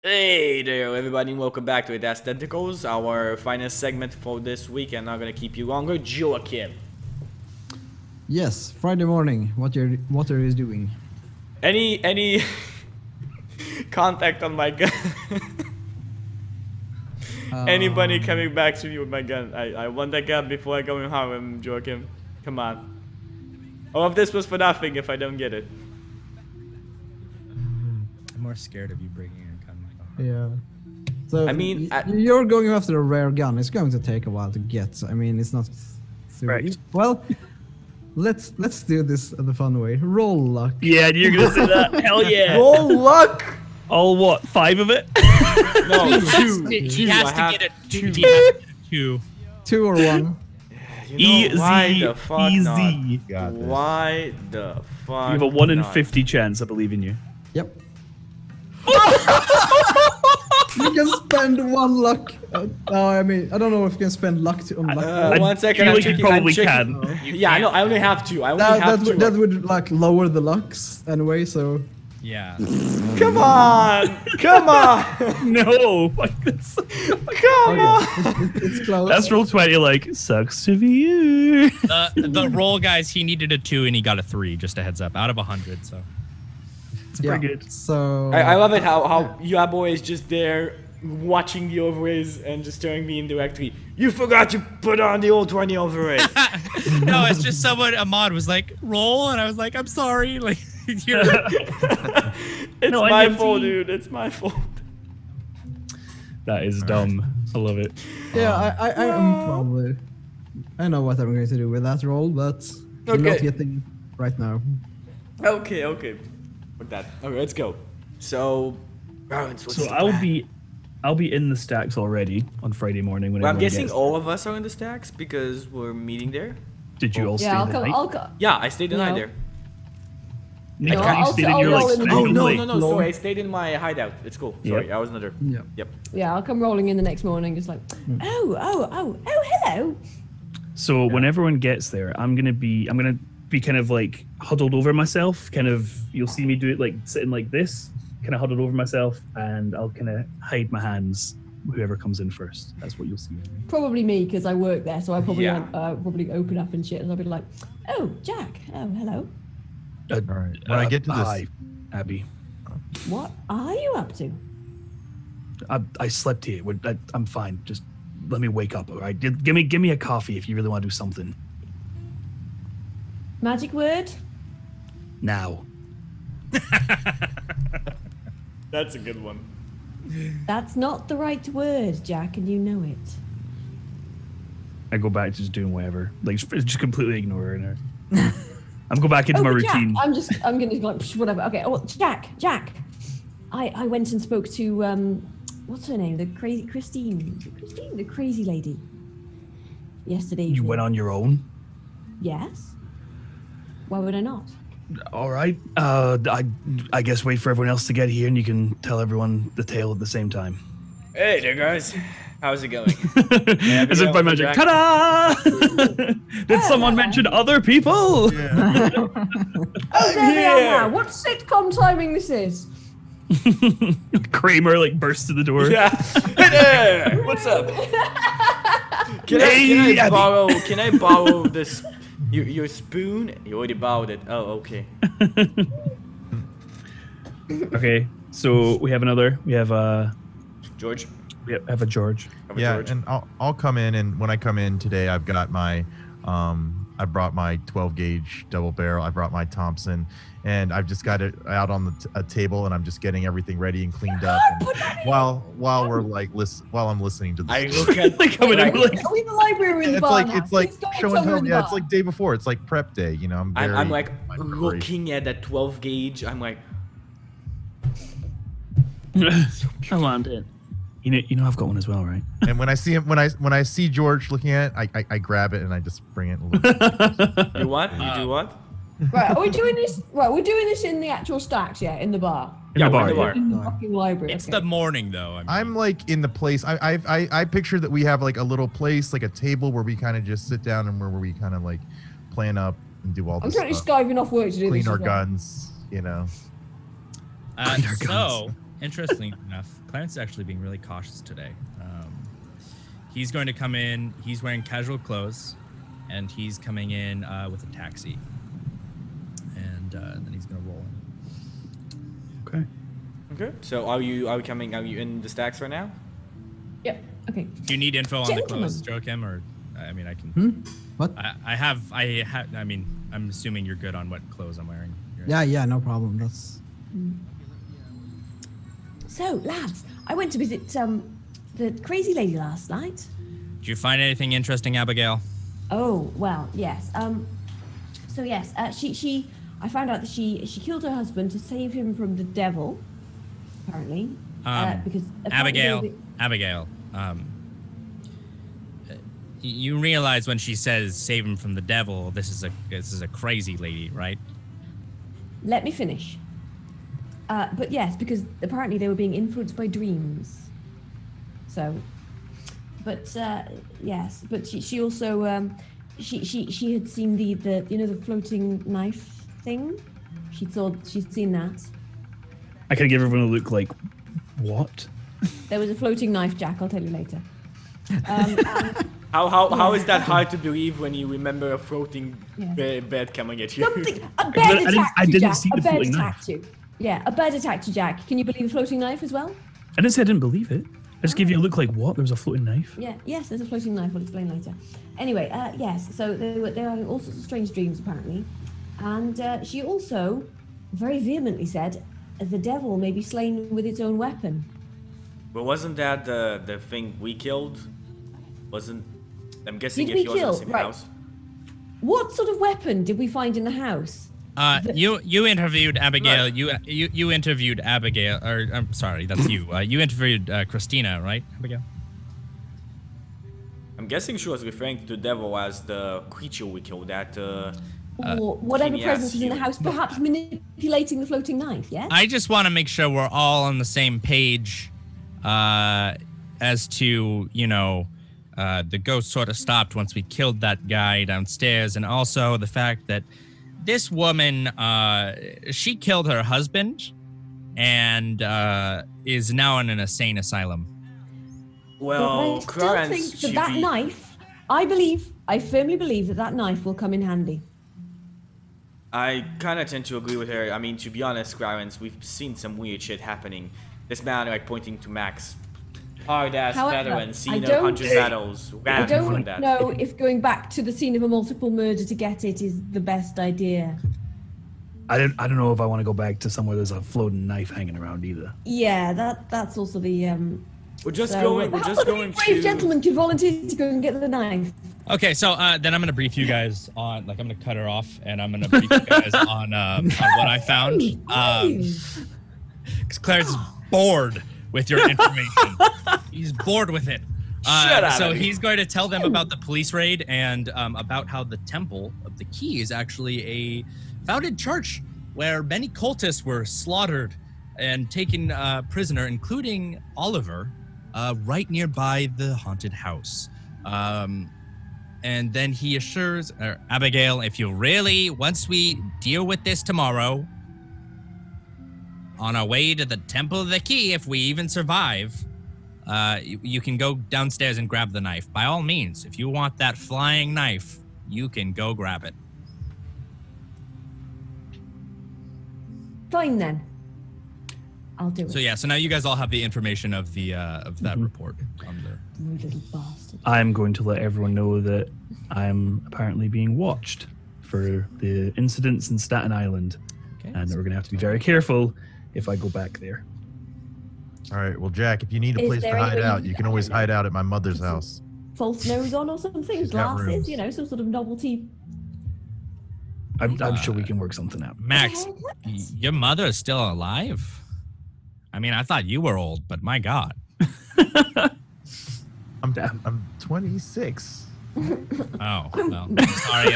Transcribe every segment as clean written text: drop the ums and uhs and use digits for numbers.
Hey there everybody, and welcome back to it. Has Tentacles, our final segment for this week, and not gonna keep you longer. Joakim. Yes, Friday morning. What are you doing? Any contact on my gun? Anybody coming back to me with my gun? I want that gun before I go in harem, Joakim. Come on. All of this was for nothing if I don't get it. I'm more scared of you bringing a gun. Yeah. So I mean, you're going after a rare gun. It's going to take a while to get. I mean, it's not. Right. Well, let's do this the fun way. Roll luck. Yeah, you're gonna say that. Hell yeah. Roll luck. All what? 5 of it? No, two. He has to get a two. Two. 2 or 1. You know, why the fuck easy. not? Why the fuck? You have a 1 in not? 50 chance. I believe in you. Yep. You can spend 1 luck. I mean, I don't know if you can spend luck to unlock. 1 second. You probably can. Yeah, I know. I only have 2. I only have 2. That would like lower the lucks anyway. So. Yeah. Come on! Come on! No. Like this. Come on! It's close. That's roll 20. Like sucks to be you. The roll, guys, he needed a 2 and he got a 3. Just a heads up, out of 100. So. It's pretty good. So. I love it how Yaboi is just there watching the overrays and just telling me indirectly, "You forgot to put on the old 20 overray." No, it's just someone. Ahmad was like, "Roll," and I was like, "I'm sorry." Like, you're. It's No, my NMT. fault, dude. It's my fault. That is dumb. I love it. Yeah, I am probably. I know what I'm going to do with that roll, but I'm not Okay. getting right now. Okay. With that. Okay, let's go. So, Rollins, what's So the I'll plan? be in the stacks already on Friday morning when Well, I'm everyone guessing gets all of us are in the stacks because we're meeting there. Did you all stay Yeah, the night? I'll come. Yeah, I stayed the night No. there. Nick, No, you I'll- stayed in I'll your roll like in the- special Oh no, place. no, no! Sorry, I stayed in my hideout. It's cool. Sorry, Yep. I was another. Yeah. Yep. Yeah, I'll come rolling in the next morning, just like, oh, hello. So when everyone gets there, I'm gonna be kind of like huddled over myself. Kind of, you'll see me do it like sitting like this, kind of huddled over myself, and I'll kind of hide my hands. Whoever comes in first, that's what you'll see. Probably me, because I work there, so I probably Yeah. won't, probably open up and shit, and I'll be like, oh, Jack, oh, hello. All right. When I get to this, Hi, Abby. What are you up to? I slept here. I'm fine. Just let me wake up. All right. Give me a coffee if you really want to do something Magic word? now. That's a good one. That's not the right word, Jack, and you know it. I go back to just doing whatever. Like just completely ignoring her. I'm going back into my but Jack, routine. I'm gonna be like, "Psh, whatever. Okay, oh, Jack. I went and spoke to, what's her name? The crazy, Christine, the crazy lady. Yesterday You evening. went on your own. Yes. Why would I not? All right. I guess wait for everyone else to get here, and you can tell everyone the tale at the same time. Hey there, guys. How's it going? As if by magic. Jack. Ta-da! Did someone mention other people? Oh, there they are now. What sitcom timing this is? Kramer like bursts to the door. Yeah. Hey there. What's up? Can I borrow this? Your spoon? You already borrowed it. Oh, okay. Okay. So we have George. We have a George. yeah, George. and I'll come in, and when I come in today, I've got my I brought my 12 gauge double barrel. I brought my Thompson, and I've just got it out on a table, and I'm just getting everything ready and cleaned up. And while we're like while I'm listening to I this, look at Like coming in like Are we in the library or in the it's bar like now? it's like Please go show and somewhere tell. in the Yeah, bar. it's like day before. It's like prep day. You know, I'm like my preparation. looking at that 12 gauge. I'm like, I want it. You know I've got one as well, right? And when I see him, when I see George looking at it, I grab it and I just bring it. A little bit. you what? You do what? Right, are we doing this? Right, we're doing this in the actual stacks, yeah, in the bar. In the we're bar. in the bar. In the fucking library. It's okay. the morning, though. I mean, I'm like in the place. I picture that we have like a little place, like a table where we kind of just sit down and where we kind of like plan up and do all I'm this currently stuff. skiving off work to do Clean this. our as well. guns, you know. Clean our so interestingly enough, Clarence is actually being really cautious today. He's going to come in. He's wearing casual clothes, and he's coming in with a taxi. And then he's going to roll in. Okay. Okay. So are you in the stacks right now? Yep. Okay. Do you need info on the clothes, Joakim, or I mean, I can. What? I have. I mean, I'm assuming you're good on what clothes I'm wearing. Yeah, no problem. That's. So, lads, I went to visit the crazy lady last night. Did you find anything interesting, Abigail? Oh well, yes. So yes, I found out that she killed her husband to save him from the devil. Apparently, because Abigail. You realize when she says "save him from the devil," this is a crazy lady, right? Let me finish. But yes, because apparently they were being influenced by dreams. So, but yes, but she also she had seen the the floating knife thing. She'd seen that. I kind of give everyone a look like, what? There was a floating knife, Jack. I'll tell you later. How is that hard to believe when you remember a floating bed coming at you? A bed attacked you, Jack. See the floating knife. Yeah, a bed attacked you, Jack. Can you believe a floating knife as well? I didn't say I didn't believe it. I just gave you a look like, what? There was a floating knife? Yeah, yes, there's a floating knife. I'll explain later. Anyway, yes, so they were having all sorts of strange dreams, apparently. And she also very vehemently said, the devil may be slain with its own weapon. But wasn't that the thing we killed? I'm guessing Did if we yours was kill? in the Right. house. What sort of weapon did we find in the house? You interviewed Abigail. You interviewed Abigail, or I'm sorry, that's you. You interviewed Christina, right, Abigail? I'm guessing she was referring to the devil as the creature we killed. That Or whatever Jimmy presence asked is in the you. house, perhaps manipulating the floating knife, yes? I just want to make sure we're all on the same page as to, the ghost sort of stopped once we killed that guy downstairs, and also the fact that this woman, she killed her husband and is now in an insane asylum. well, But I still Clarence, think that knife, I firmly believe that knife will come in handy. I kind of tend to agree with her. I mean, to be honest, Clarence, we've seen some weird shit happening. This man, like, pointing to Max. Hard-ass However, veteran, seen I 100 don't- battles. I ran from don't that. know if going back to the scene of a multiple murder to get it is the best idea. I don't know if I want to go back to somewhere there's a floating knife hanging around either. Yeah, that's also the We're just so, going. We're perhaps just one going of you brave to. gentlemen could volunteer to go and get the knife. Okay, so then I'm gonna brief you guys on, I'm gonna cut her off, and I'm gonna brief you guys on what I found. Because Claire's bored with your information. He's bored with it. Shut up. So he's going to tell them about the police raid and about how the Temple of the Key is actually a founded church where many cultists were slaughtered and taken prisoner, including Oliver, right nearby the haunted house. And then he assures Abigail, if you really, once we deal with this tomorrow, on our way to the Temple of the Key, if we even survive, you can go downstairs and grab the knife. By all means, if you want that flying knife, you can go grab it. Fine then. I'll do it. So yeah, so now you guys all have the information of the of that report on there. You little bastard. I'm going to let everyone know that I'm apparently being watched for the incidents in Staten Island. Okay. And that we're going to have to be very careful if I go back there. All right. Well, Jack, if you need a Is place to there any hide way out, you you can can always hide hide out at my mother's house. False nose on or something, She's got glasses, rooms. some sort of novelty. I'm sure we can work something out. Max, your mother is still alive? I mean, I thought you were old, but my God. I'm 26. Oh, well, I'm sorry.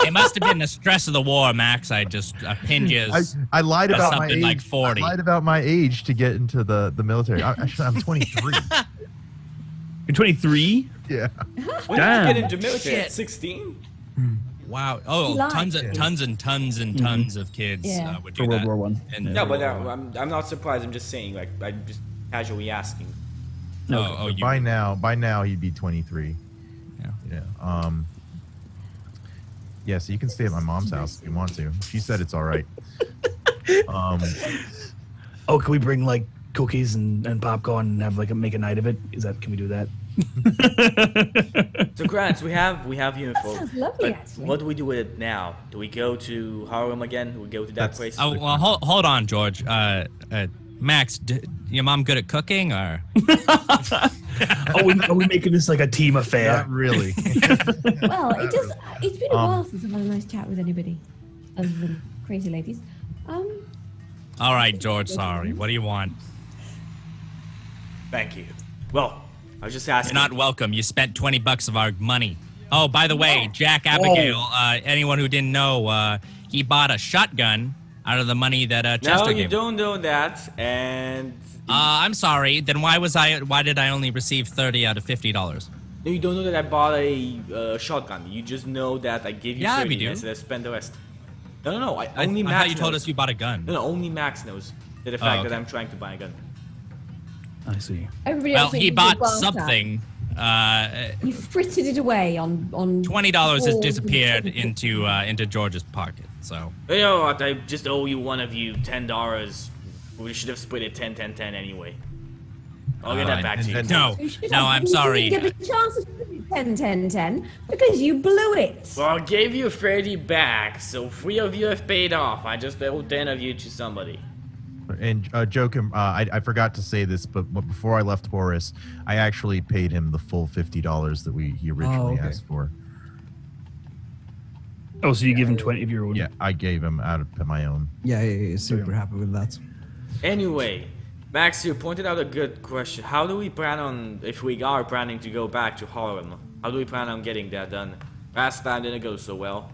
It must have been the stress of the war, Max. I just pinned you as I lied about my something age. like 40. I lied about my age to get into the military. Actually, I'm 23. You're 23? Yeah. When did you Damn. get into military? Shit. At 16? wow. Oh, tons and tons of kids would do For that. World War I. And Yeah, but I'm not surprised. I'm just saying, like, I'm just casually asking. By now he'd be 23. Yeah. Yeah, so you can stay at my mom's house if you want to. She said it's all right. Oh, can we bring like cookies and popcorn and have like make a night of it? Can we do that? So, Grants, we have info. Sounds lovely, But actually. what do we do with it now? Do we go to Harlem again? Do we go to that place? Oh, well, hold on, George. Max, your mom good at cooking, or? Are we making this like a team affair? Not really. Well, it's been a while since I've had a nice chat with anybody other than crazy ladies. All right, George. Sorry. What do you want? Thank you. Well, I was just asking. You're not welcome. You spent $20 of our money. Oh, by the way, Jack Abigail. Anyone who didn't know, he bought a shotgun out of the money that Chester No, you gave. don't know that, and I'm sorry. Then why did I only receive 30 out of $50? no, you don't know that I bought a shotgun. You just know that I gave you 30 we do. and I said I spent the rest. No. Only I Max thought you told knows. us you bought a gun. No, only Max knows the fact that okay. I'm trying to buy a gun. I see. Everybody Well, else he thinks bought it's a bar something. You frittered it away on $20 has balls and disappeared chicken. into George's pocket. So You know what? I just owe you one of you $10. We should have split it 10-10-10 anyway. I'll get that back to you. No, You should no, have- I'm you sorry. didn't get the chance to split it 10-10-10 because you blew it. Well, I gave you 30 back, so 3 of you have paid off. I just owe 10 of you to somebody. And Joakim, I forgot to say this, but before I left Horace, I actually paid him the full $50 that he originally okay. asked for. Oh, so you give him 20 of your own? Yeah, I gave him out of my own. Yeah, super happy with that. Anyway, Max, you pointed out a good question. How do we plan on, if we are planning to go back to Harlem, how do we plan on getting that done? Last time didn't go so well.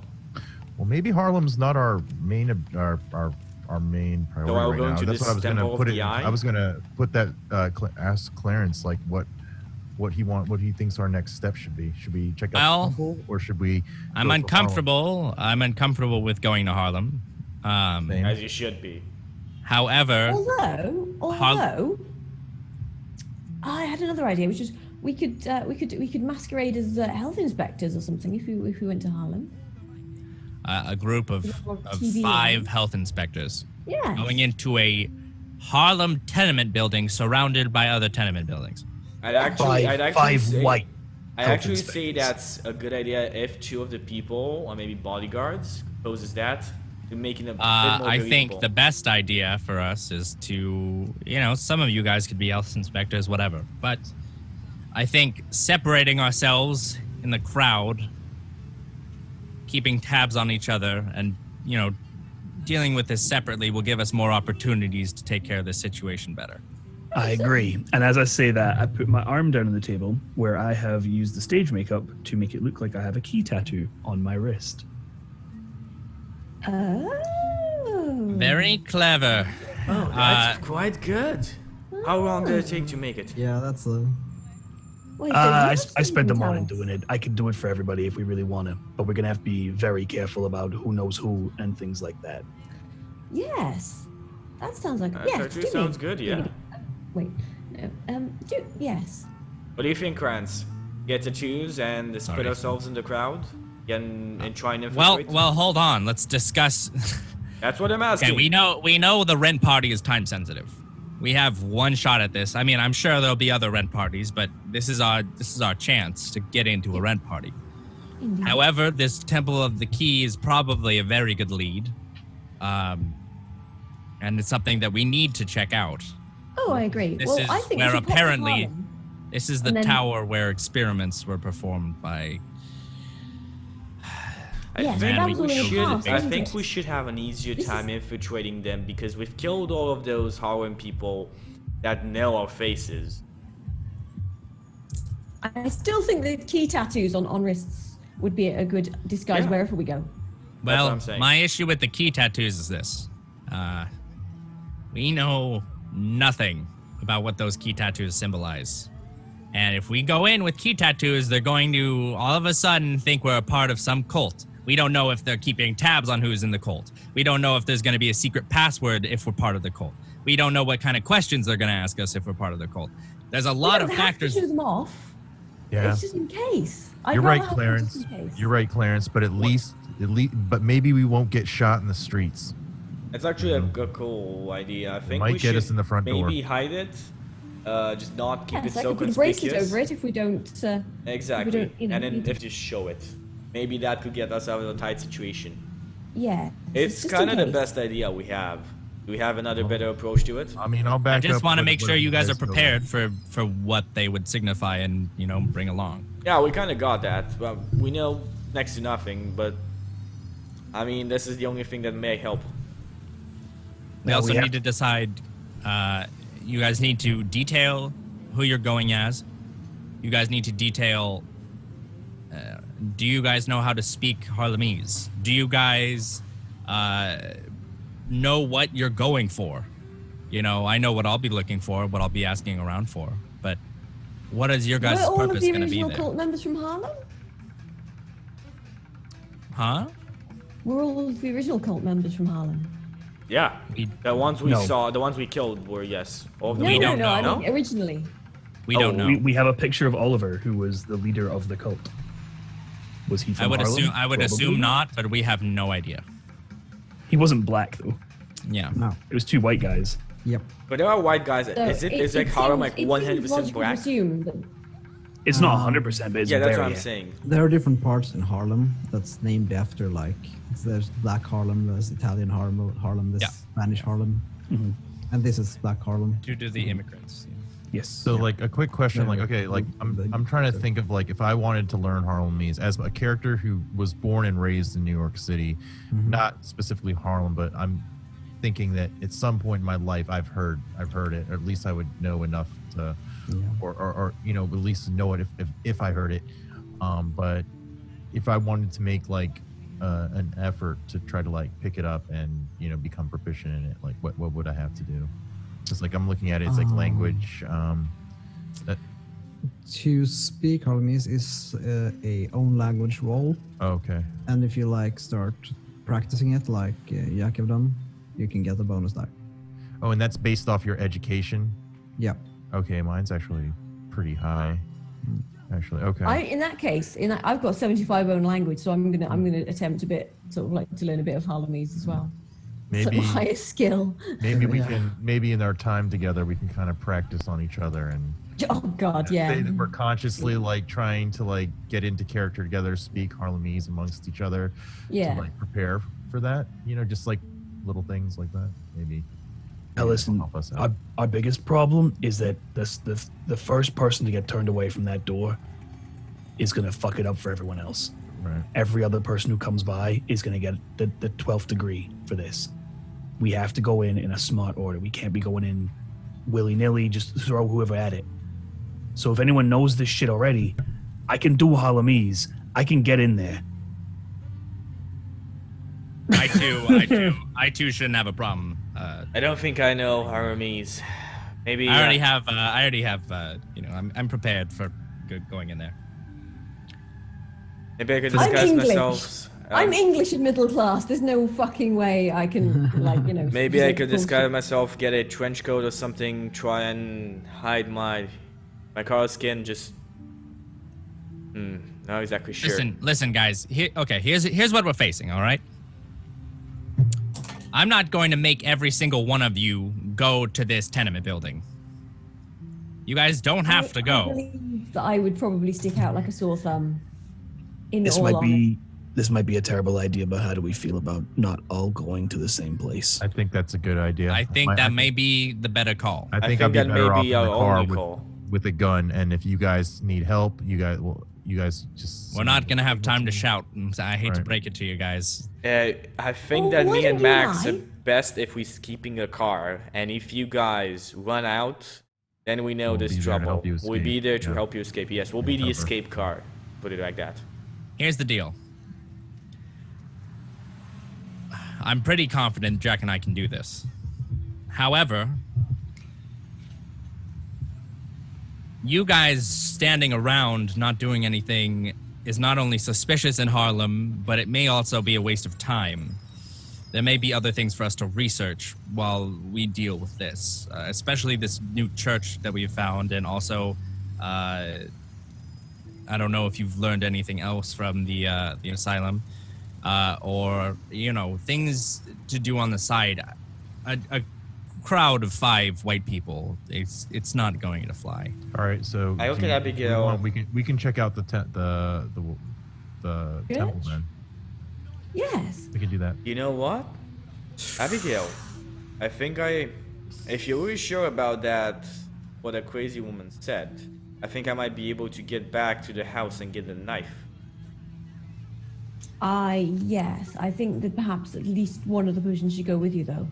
Well, maybe Harlem's not our main main priority are we right going now. to That's this what I was Temple gonna of put the it. Eye? I was gonna put that. Ask Clarence like what he thinks our next step should be. Should we check out Well, the temple, or should we? I'm go for uncomfortable. I'm uncomfortable with going to Harlem. Harlem? Same. As you should be. However, Although, I had another idea, which is we could masquerade as health inspectors or something if we went to Harlem. a group of TV 5 health inspectors Yeah. going into a Harlem tenement building surrounded by other tenement buildings. I'd actually Five say, white. I health actually say inspectors. that's a good idea if 2 of the people, or maybe bodyguards, poses that to making it a bit more I think believable. the best idea for us is to, some of you guys could be health inspectors, whatever. But I think separating ourselves in the crowd, keeping tabs on each other, and, dealing with this separately will give us more opportunities to take care of this situation better. I agree. And as I say that, I put my arm down on the table where I have used the stage makeup to make it look like I have a key tattoo on my wrist. Oh. Very clever. Oh, that's quite good. How long did it take to make it? Yeah, that's Wait, I so spent the you can morning tell us. doing it. I could do it for everybody if we really want to, but we're going to have to be very careful about who knows who and things like that. Yes, that sounds like That yes. actually do me- sounds good, yeah. Wait, yes. What do you think, Krantz? Get to choose and split Sorry. ourselves in the crowd and try and Well, infiltrate? hold on. Let's discuss. That's what I'm asking. Okay, we know the rent party is time sensitive. We have one shot at this. I mean, I'm sure there'll be other rent parties, but this is our chance to get into a rent party. Indeed. However, this Temple of the Key is probably a very good lead, and it's something that we need to check out. Oh, I agree. This well, is I think we where should pop to apparently Harlem. this is the And then- tower where experiments were performed by. Yes, but that was all in the past, I wasn't think it? we should have an easier This time infiltrating them because we've killed all of those Harlem people that know our faces. I still think the key tattoos on wrists would be a good disguise Yeah. wherever we go. what Well, I'm saying. my issue with the key tattoos is this: we know nothing about what those key tattoos symbolize. And if we go in with key tattoos, they're going to all of a sudden think we're a part of some cult, We don't know if they're keeping tabs on who's in the cult. We don't know if there's going to be a secret password if we're part of the cult. We don't know what kind of questions they're going to ask us if we're part of the cult. There's a lot of factors. We don't have to shoot them off. Yeah. It's just in case. You're right, Clarence. You're right, Clarence. But at least, but maybe we won't get shot in the streets. It's actually a cool idea. I think might we get should us in the front door. maybe hide it. Just not keep it I so could put a conspicuous. bracelet over it if we don't. Exactly. If we don't, you know, and then need to- if you show it, maybe that could get us out of a tight situation. Yeah. It's just kind in of the case. best idea we have. Do we have another better approach to it? I mean, I'll back I up. just want to with make sure whatever you guys are feel like. prepared for what they would signify and, you know, bring along. Yeah, we kind of got that. Well, we know next to nothing, but I mean, this is the only thing that may help. We also need to decide, you guys need to detail who you're going as. You guys need to detail, do you guys know how to speak Harlemese? Do you guys know what you're going for? You know, I know what I'll be looking for, what I'll be asking around for, but what is your guys' Were all of purpose the going to be original there? cult members from Harlem? Huh? Were all of the original cult members from Harlem? Yeah, the ones we No. saw, the ones we killed were, yes. All of them. No, We no, don't no. I know. mean, originally. We don't know. We have a picture of Oliver, who was the leader of the cult. Was he from I would Harlem? assume Probably. assume not, but we have no idea. He wasn't black though. Yeah. No. It was two white guys. Yep. But there are white guys. So Is like Harlem like 100% logical to black? assume that It's not 100%, but it's Yeah, that's very. what I'm saying. There are different parts in Harlem that's named after, like, there's Black Harlem, there's Italian Harlem, there's Yeah. Spanish Harlem, Mhm. and this is Black Harlem. Due to the immigrants. Yes. So, like, a quick question, Yeah, like, yeah. okay, like, I'm trying to think of, like, if I wanted to learn Harlemese as a character who was born and raised in New York City, not specifically Harlem, but I'm thinking that at some point in my life I've heard it, or at least I would know enough to, or you know, at least know it if I heard it. But if I wanted to make like an effort to try to like pick it up and, you know, become proficient in it, like what would I have to do? Just like I'm looking at it, it's like language. To speak Harlemese is a own language role, Okay. and if you like start practicing it, like Jakob done, you can get a bonus die. Oh, and that's based off your education. Yeah. Okay, mine's actually pretty high. Actually, okay. in that case, I've got 75 own language, so I'm gonna attempt to learn a bit of Harlemese as well. It's like Maybe my highest skill. maybe we can in our time together we can kind of practice on each other and Oh God, yeah. say that we're consciously like trying to like get into character together, speak Harlemese amongst each other Yeah. to like prepare for that. You know, just like little things like that. Maybe. Now listen, help us out. our biggest problem is that the first person to get turned away from that door is going to fuck it up for everyone else. Right. Every other person who comes by is going to get the 12th degree for this. We have to go in a smart order. We can't be going in willy-nilly, just throw whoever at it. So if anyone knows this shit already, I can do Harlemese. I can get in there. I too shouldn't have a problem. I don't think I know Harlemese. Maybe I already have. You know, I'm prepared for going in there. maybe I could I'm disguise English. myself. I'm English and middle class. There's no fucking way I can, like, you know. Maybe I could bullshit. disguise myself, get a trench coat or something, try and hide my color skin. Just not exactly sure. Listen, guys. Here's what we're facing. All right. I'm not going to make every single one of you go to this tenement building. You guys don't have to I go. believe that I would probably stick out like a sore thumb. This might be a terrible idea, but how do we feel about not all going to the same place? I think that's a good idea. I think that may be the better call. I I think think I'd be that better may off be in the our car only call. with a gun, and if you guys need help, you guys just. We're not gonna have time to shout. I hate to Right. break it to you guys. I think Oh, that why me don't and you Max lie? are best if we're keeping a car, and if you guys run out, then we know We'll there's be there to trouble. help you We'll be escape. there to Yeah. help you escape. Yes, we'll be the Cover. escape car. Put it like that. Here's the deal. I'm pretty confident Jack and I can do this. However, you guys standing around not doing anything is not only suspicious in Harlem, but it may also be a waste of time. There may be other things for us to research while we deal with this, especially this new church that we've found, and also, I don't know if you've learned anything else from the asylum, or things to do on the side. A crowd of 5 white people, it's not going to fly. All right, so I look at Abigail. We can check out the temple then. Yes. We can do that. You know what? Abigail, I think if you're really sure about that, what a crazy woman said, I think I might be able to get back to the house and get a knife. Yes. I think that perhaps at least one of the persons should go with you, though.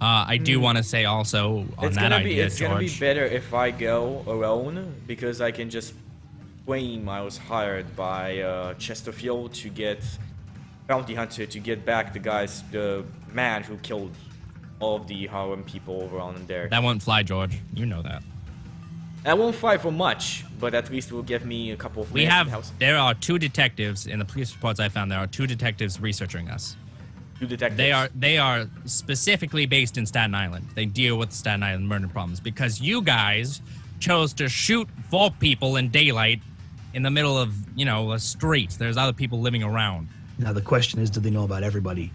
I do want to say also on that idea, it's George. gonna be better if I go alone, because I can just claim I was hired by Chesterfield to get bounty hunter to get back the man who killed all of the Harlem people over on there. That won't fly, George. You know that. That won't fly for much, but at least it will give me a couple of minutes in the house. There are 2 detectives in the police reports I found. There are 2 detectives researching us. 2 detectives. They are specifically based in Staten Island. They deal with Staten Island murder problems because you guys chose to shoot 4 people in daylight in the middle of, a street. There's other people living around. Now the question is, do they know about everybody?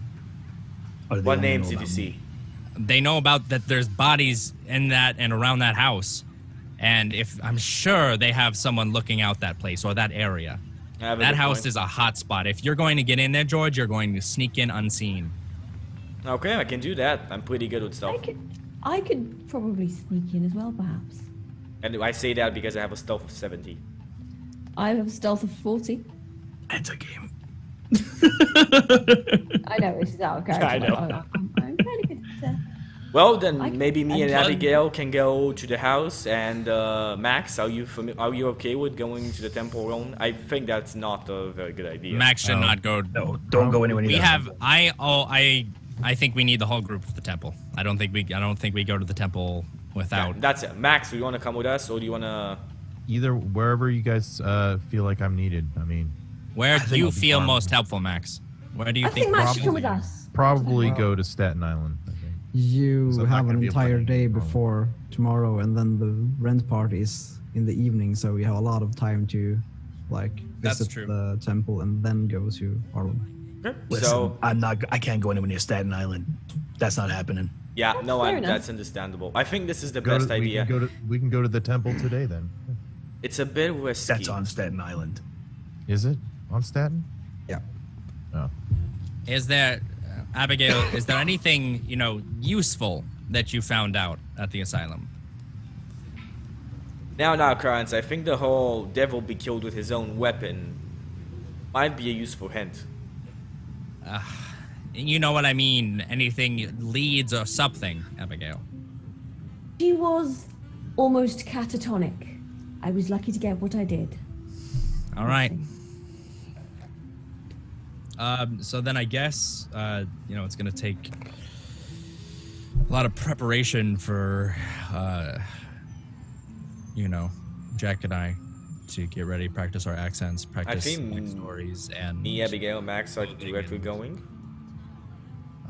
Or do they What only names know did you about see? me? They know about that there's bodies in that and around that house. And I'm sure they have someone looking out that place or that area. That house is a hot spot. If you're going to get in there, George, you're going to sneak in unseen. Okay, I can do that. I'm pretty good with stealth. I could probably sneak in as well, perhaps. And I say that because I have a stealth of 70. I have a stealth of 40. It's a game. I know, it's out of character. I know. I'm pretty good at Well, then maybe me and can- Abigail can go to the house. And Max, are you okay with going to the temple alone? I think that's not a very good idea. Max should not go. No, don't go anywhere near We that have. temple. I think we need the whole group for the temple. I don't think we go to the temple without. Yeah, that's it. Max, do you want to come with us, or do you want to? Either wherever you guys feel like I'm needed. I mean, Where do you I'll be feel fine. most helpful, Max? Where do you I think Max should come with us. probably go to Staten Island. I think. You So I'm not have gonna an be able to entire make day it tomorrow. before tomorrow, and then the rent party is in the evening, so you have a lot of time to That's visit true. the temple and then go to Harlem. Okay. Listen, So I can't go anywhere near Staten Island. That's not happening. yeah, That's no, fair enough. that's understandable. I think this is the Go best to- idea. We can go to the temple today then. It's a bit risky. That's on Staten Island. Is it on Staten? Yeah. Oh. Is there, Abigail? Is there anything useful that you found out at the asylum? Now, Clarence, I think the whole devil be killed with his own weapon might be a useful hint. You know what I mean? Anything leads or something, Abigail. She was almost catatonic. I was lucky to get what I did. All right. So then I guess it's gonna take a lot of preparation for Jack and I to get ready, practice our accents, practice think stories, and Me, Abigail, and Max are directly going.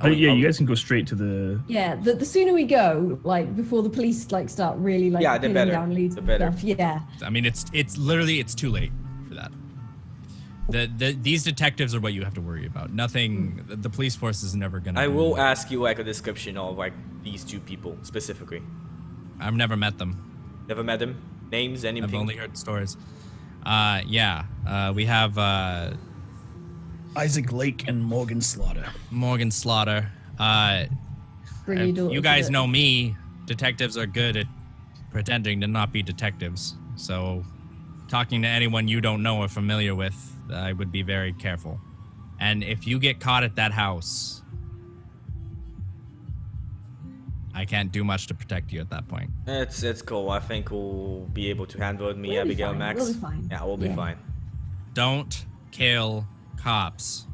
Yeah, you guys can go straight to the. Yeah, the sooner we go, before the police start really Yeah, the pinning better. down leads The and better. stuff. Yeah. I mean, it's literally too late for that. These detectives are what you have to worry about. Nothing. The police force is never gonna. I will ask you a description of these 2 people specifically. I've never met them. Never met them? Names? Anything? I've only heard stories. We have Isaac Lake and Morgan Slaughter. Morgan Slaughter. Bring your daughter You to guys it. know me. Detectives are good at pretending to not be detectives. So, talking to anyone you don't know or familiar with, I would be very careful. And if you get caught at that house, I can't do much to protect you at that point. It's cool. I think we'll be able to handle it. Me, We'll be Abigail, fine. Max. We'll be fine. Yeah, we'll be Yeah. fine. Don't kill cops.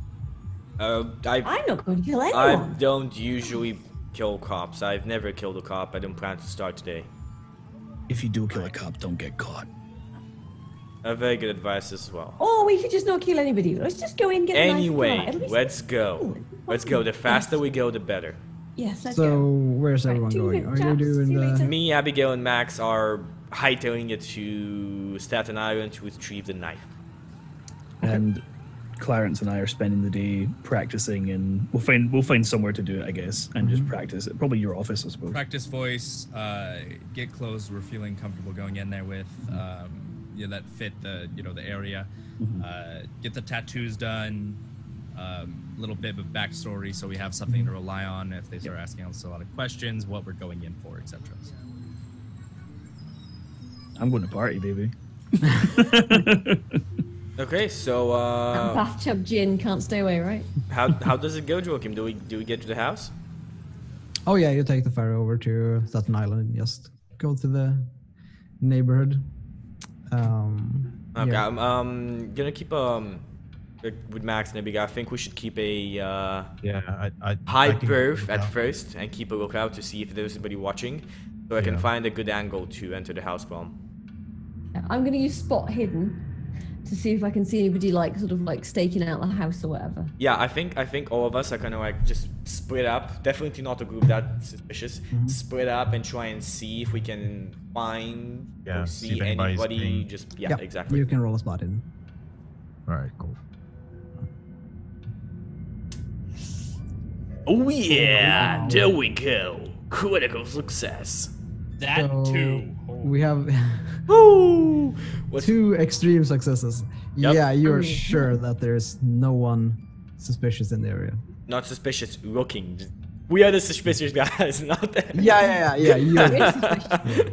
I'm not going to kill I anyone. don't usually kill cops. I've never killed a cop. I don't plan to start today. If you do kill a cop, don't get caught. A very good advice as well. Or we could just not kill anybody. Let's just go in, get a knife, Anyway, and at least- let's go. Let's go. The faster we go, the better. Yes, let's So go. where's Right, everyone 2 going? minutes, Are you chaps. doing See you later. the? Me, Abigail, and Max are hightailing it to Staten Island to retrieve the knife. And Clarence and I are spending the day practicing, and we'll find somewhere to do it, I guess, and just practice it. Probably your office, I suppose. Practice voice, get clothes we're feeling comfortable going in there with, that fit the area. Get the tattoos done, little bit of backstory so we have something to rely on if they start asking us a lot of questions, what we're going in for, etc. I'm going to party, baby. Okay, so And bathtub gin can't stay away, right? how does it go, Joakim? Do we get to the house? Oh yeah, you take the ferry over to Staten Island and just go to the neighborhood. Okay, yeah. I'm gonna keep with Max and Abigail. I think we should keep a Yeah, I high can- berth at first and keep a lookout to see if there's anybody watching, so I can Yeah. find a good angle to enter the house from. I'm going to use spot hidden to see if I can see anybody sort of staking out the house or whatever. Yeah, I think all of us are gonna just split up. Definitely not a group that's suspicious. Split up and try and see if we can find Yeah, or see see if anybody's anybody. being- Just yeah, Yep, exactly. You can roll a spot in. All right, cool. Oh yeah, wow. there we go. Critical success. That So, too. We have Woo! What's 2 extreme successes. Yep. Yeah, you're Okay. sure that there's no one suspicious in the area. not suspicious looking? We are the suspicious guys, not that. Yeah. We're You, suspicious.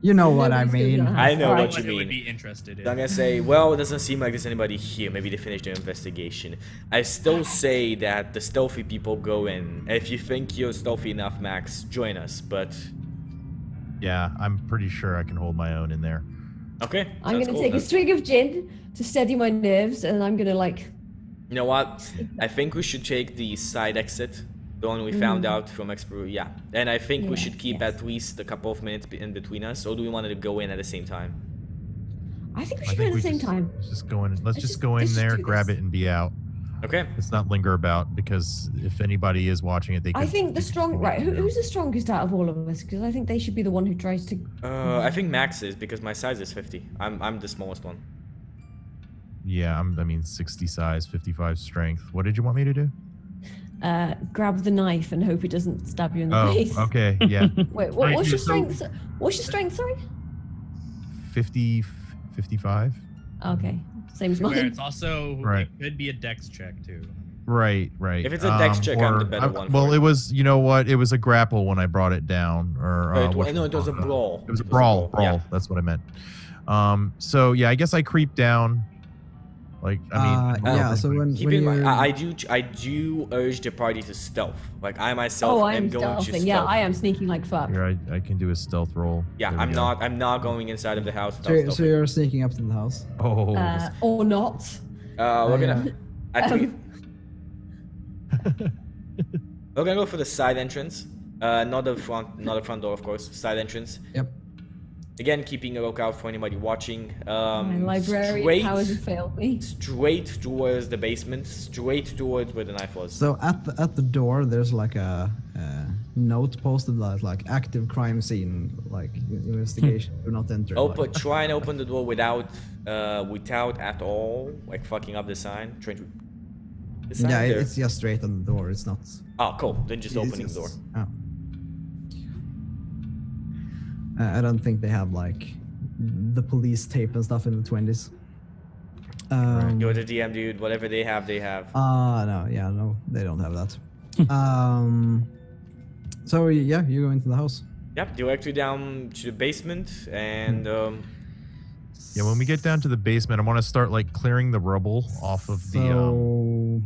you know what I Nobody's mean. gonna have I know Alright. what you Who would mean. be interested So I'm in. gonna say, well, it doesn't seem like there's anybody here. Maybe they finished their investigation. I still say that the stealthy people go in. If you think you're stealthy enough, Max, join us. But Yeah, I'm pretty sure I can hold my own in there. okay, I'm sounds going to cool take a then. swig of gin to steady my nerves, and I'm going to You know what? I think we should take the side exit, the one we found out from Expert. Yeah, and I think we Yes, should keep yes. at least a couple of minutes in between us. Or do we want to go in at the same time? I think we I should go think at the we same just, time. let's just go in. Let's just just- go in let's just there, do grab this. it, and be out. Okay. Let's not linger about because if anybody is watching it, they. I could- think the they could strong see right. what we do. Who's the strongest out of all of us? Because I think they should be the one who tries to. I think Max is because my size is 50. I'm the smallest one. Yeah, I mean, 60 size, 55 strength. What did you want me to do? Grab the knife and hope it doesn't stab you in the Oh, face. okay, yeah. Wait, Right, what's yeah, your so- strength? What's your strength? Sorry. 50, 55. Okay, same as Where mine. it's also Right. it could be a dex check too. Right. If it's a dex check, I'm the better one for Well, it. it was, you know what? It was a grapple when I brought it down, or No, it was a whatchamacallit. brawl. It was a brawl. Yeah. That's what I meant. So yeah, I guess I creep down. Like, I mean, yeah. So when Keep in mind, you're- I do urge the party to stealth. Like I myself Oh, am I'm going to stealthing. stealth. Yeah, I am sneaking like fuck. here I can do a stealth roll. Yeah, There we go. I'm not going inside of the house without so stealthing. you're sneaking up to the house. Oh, Or not. We're gonna. I think Um, we're gonna go for the side entrance. Not the front door, of course. Side entrance. Yep. Again, keeping a lookout for anybody watching. My librarian straight, powers have failed me. straight towards the basement. Straight towards where the knife was. So at the door, there's like a note posted that's like active crime scene, like investigation. Do not enter. Open. Try and open the door without at all like fucking up the sign. Trying to. The sign Yeah, there. it's just straight on the door. It's not. Oh, cool. Then just it's opening the door. just- oh. I don't think they have like the police tape and stuff in the 20s. You're the DM, dude. Whatever they have, they have. No, they don't have that. So yeah, you go into the house. Yep, directly down to the basement, and yeah. When we get down to the basement, I want to start like clearing the rubble off of the. So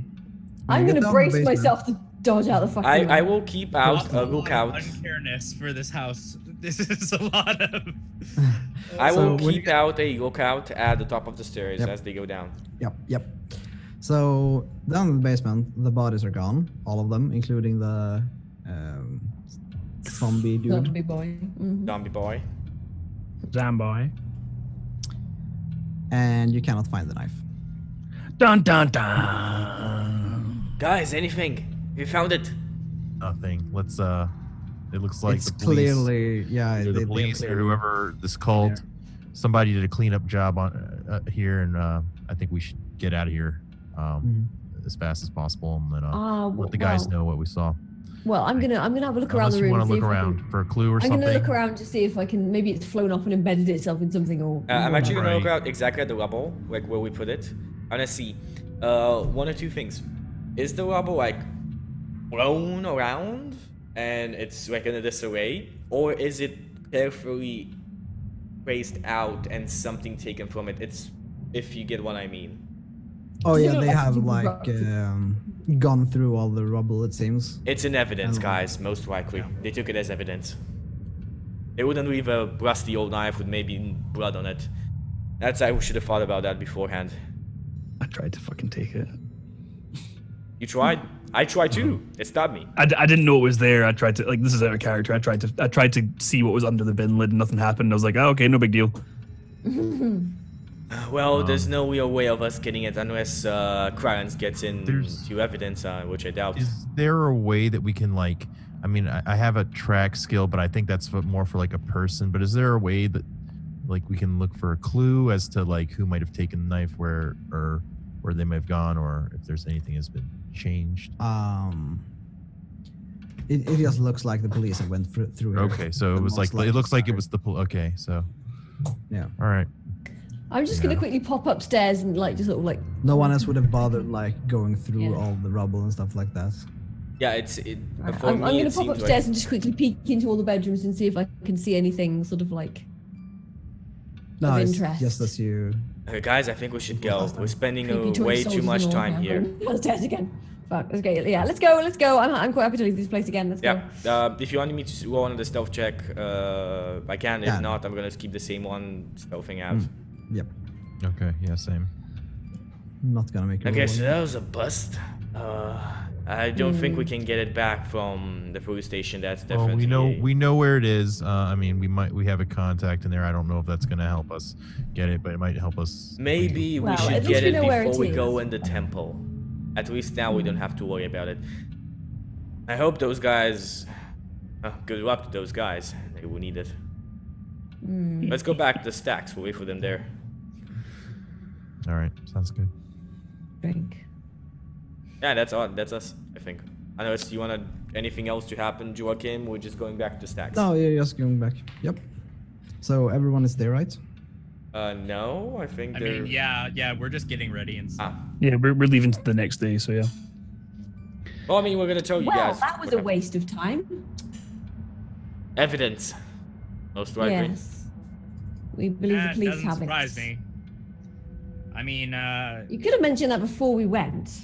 I'm you get gonna down the brace basement. myself to dodge out the fucking. I way. will keep out a lookout. Unfairness for this house. This is a lot of. I will So when keep out a lookout at the top of the stairs Yep. as they go down. Yep. So down in the basement, the bodies are gone, all of them, including the zombie dude. Zombie boy. Mhm. Zombie boy. Zamboy. and you cannot find the knife. Dun dun dun. Guys, anything? We found it. Nothing. Let's it looks like It's the police, clearly, yeah. either the police or whoever this cult, somebody did a cleanup job on here, and I think we should get out of here as fast as possible, and then let the guys know what we saw. Well, I'm gonna have a look around Unless the room. you want to see look if I around can- for a clue or I'm something. gonna look around to see if I can. Maybe it's flown off and embedded itself in something, or. I'm actually gonna look Right. out exactly at the rubble, like where we put it. I'm gonna see one or two things. Is the rubble like blown around and it's like in a disarray, or is it carefully traced out and something taken from it? It's if you get what I mean. Oh Does it yeah, look they like have people like got- gone through all the rubble. It seems. It's in evidence, Oh. guys. Most likely, they took it as evidence. They wouldn't leave a rusty old knife with maybe blood on it. I should have thought about that beforehand. I tried to fucking take it. You tried? I tried too. It stopped me. I didn't know it was there. I tried to, like, this is out of character. I tried to see what was under the bin lid and nothing happened. I was like, oh, okay, no big deal. Well, there's no real way of us getting it unless Clarence gets into evidence, which I doubt. Is there a way that we can like? I mean, I have a track skill, but I think that's more for like a person. But is there a way that like we can look for a clue as to like who might have taken the knife, where they may have gone, or if there's anything has been changed? It just looks like the police have went through here. Okay, so it was like it looks like it was the okay, so Yeah. all right. I'm just gonna quickly pop upstairs and like just sort of like. No one else would have bothered like going through Yeah. all the rubble and stuff like that. Yeah, for I'm me, gonna it pop seems upstairs like... and just quickly peek into all the bedrooms and see if I can see anything sort of like. No, Of it's interest. just as you. Guys, I think we should go. We're spending creepy toy way too soldiers much and all. time Yeah, here. I'm going Upstairs again. Fuck. Okay. Yeah. Let's go. I'm quite happy to leave this place again. Let's go. Yeah. If you want me to roll on the stealth check, I can. If Yeah. not, I'm gonna keep the same one stealthing out. Yep. Okay, yeah, same. Not gonna make. a Okay, roll. so that was a bust. I don't think we can get it back from the police station. That's Well, definitely. we know where it is. I mean, we have a contact in there. I don't know if that's gonna help us get it, but it might help us. Maybe we Well, should at least get we it know where before it we go is. in the temple. At least now we don't have to worry about it. I hope those guys. Good luck to those guys. They will need it. Let's go back to the stacks. We'll wait for them there. All right, sounds good. Drink. Yeah, that's all. That's us. I think. Unless you want anything else to happen, Joakim, we're just going back to stacks. No, you're just going back. Yep. So everyone is there, right? No, I think I they're. mean, yeah, we're just getting ready and stuff. Yeah, we're leaving the next day, so yeah. Well, I mean, we're gonna tell you Well, guys. that was a waste of time. Evidence. Most likely. Yes. We believe the That police doesn't have surprise it. me. I mean, You could have mentioned that before we went.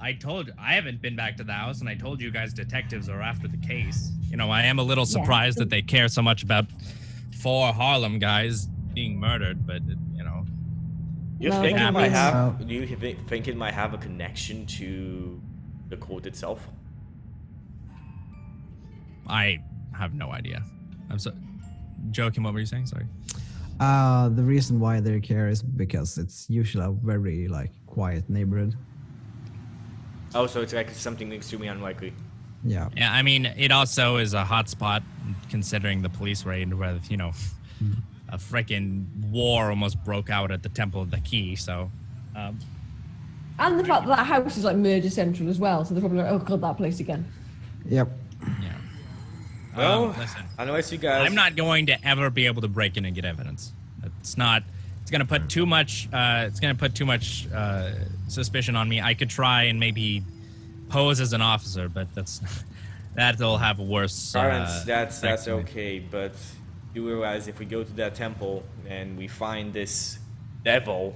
I haven't been back to the house, and I told you guys detectives are after the case. You know, I am a little surprised that they care so much about 4 Harlem guys being murdered, but you know. You No, think it that might means- have? Do you think it might have a connection to the court itself? I have no idea. I'm so. Joakim, what were you saying? Sorry. The reason why they care is because it's usually a very like quiet neighborhood. Oh, so it's like something extremely unlikely. Yeah. Yeah, I mean, it also is a hot spot considering the police raid where, you know, a freaking war almost broke out at the Temple of the Key, so. And the fact that that house is like murder central as well, so they're probably like, oh god, that place again. Yep. Yeah. Well, Listen, unless you guys. I'm not going to ever be able to break in and get evidence. It's not. It's gonna put too much. Suspicion on me. I could try and maybe pose as an officer, but that'll have a worse. Clarence, that's effect to me. okay, but you realize if we go to that temple and we find this devil,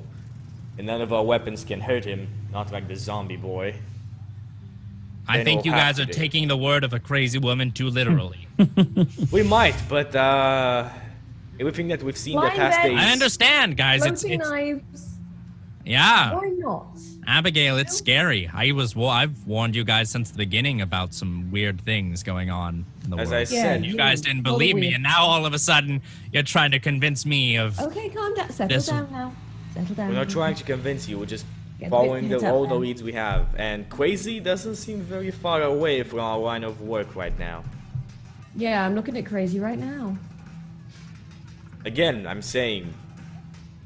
and none of our weapons can hurt him, not like the zombie boy. I then think we'll you have guys to are do. taking the word of a crazy woman too literally. We might, but everything that we've seen the Blind past bed. days. I understand, guys. Floating It's knives. yeah. Why not? Abigail, it's scary. I've warned you guys since the beginning about some weird things going on in the As world. I said, You guys didn't believe me, and now all of a sudden you're trying to convince me of Okay, calm down. Settle This- down now. Settle down. We're not trying to convince you. We're just Get a bit following hit up all the then. leads we have. And Crazy doesn't seem very far away from our line of work right now. Yeah, I'm looking at Crazy right now. Again, I'm saying,